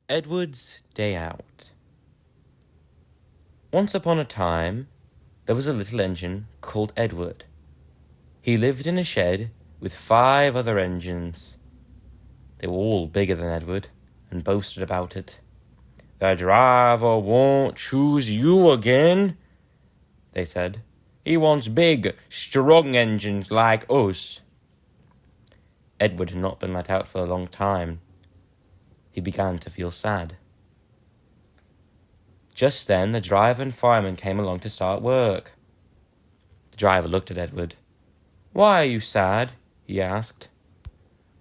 Edward's Day Out. Once upon a time, there was a little engine called Edward. He lived in a shed with 5 other engines. They were all bigger than Edward and boasted about it. "The driver won't choose you again," they said. "He wants big, strong engines like us." Edward had not been let out for a long time. He began to feel sad. Just then, the driver and fireman came along to start work. The driver looked at Edward. "Why are you sad?" he asked.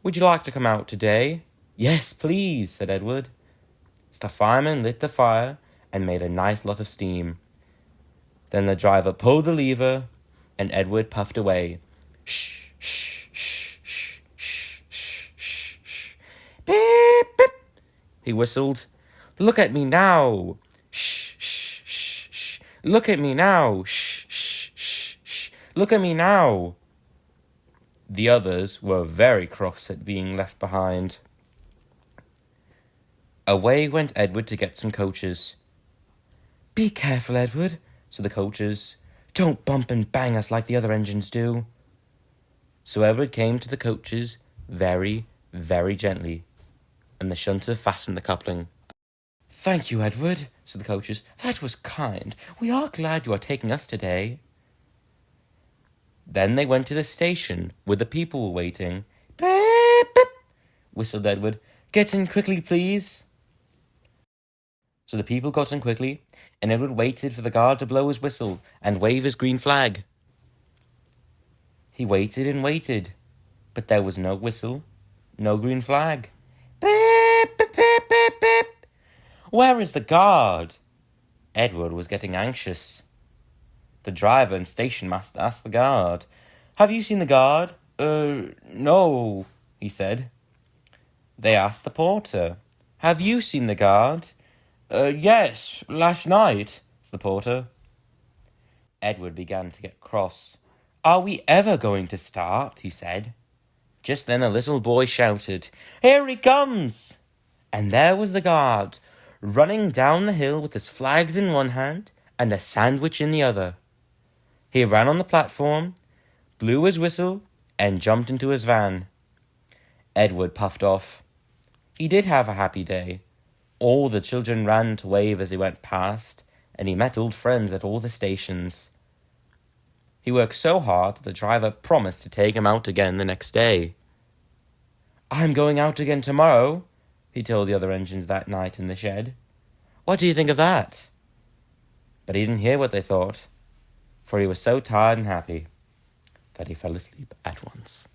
"Would you like to come out today?" "Yes, please," said Edward. So the fireman lit the fire and made a nice lot of steam. Then the driver pulled the lever, and Edward puffed away. "Shh, shh, shh, shh, shh, shh, shh, shh. Beep, beep," he whistled. "Look at me now. Shh, shh, shh, shh. Look at me now. Shh, shh, shh, shh. Look at me now." The others were very cross at being left behind. Away went Edward to get some coaches. "Be careful, Edward," said the coaches. "Don't bump and bang us like the other engines do." So Edward came to the coaches very, very gently, and the shunter fastened the coupling. "Thank you, Edward," said the coaches. "That was kind. We are glad you are taking us today." Then they went to the station, where the people were waiting. "Beep, beep," whistled Edward. "Get in quickly, please." So the people got in quickly, and Edward waited for the guard to blow his whistle and wave his green flag. He waited and waited, but there was no whistle, no green flag. "Beep, beep, beep, beep, beep. Where is the guard?" Edward was getting anxious. The driver and station master asked the guard, "Have you seen the guard?" No," he said. They asked the porter, "Have you seen the guard?" Yes, last night," said the porter. Edward began to get cross. "Are we ever going to start?" he said. Just then a little boy shouted, "Here he comes!" And there was the guard, running down the hill with his flags in one hand and a sandwich in the other. He ran on the platform, blew his whistle, and jumped into his van. Edward puffed off. He did have a happy day. All the children ran to wave as he went past, and he met old friends at all the stations. He worked so hard that the driver promised to take him out again the next day. "I'm going out again tomorrow," he told the other engines that night in the shed. "What do you think of that?" But he didn't hear what they thought, for he was so tired and happy that he fell asleep at once.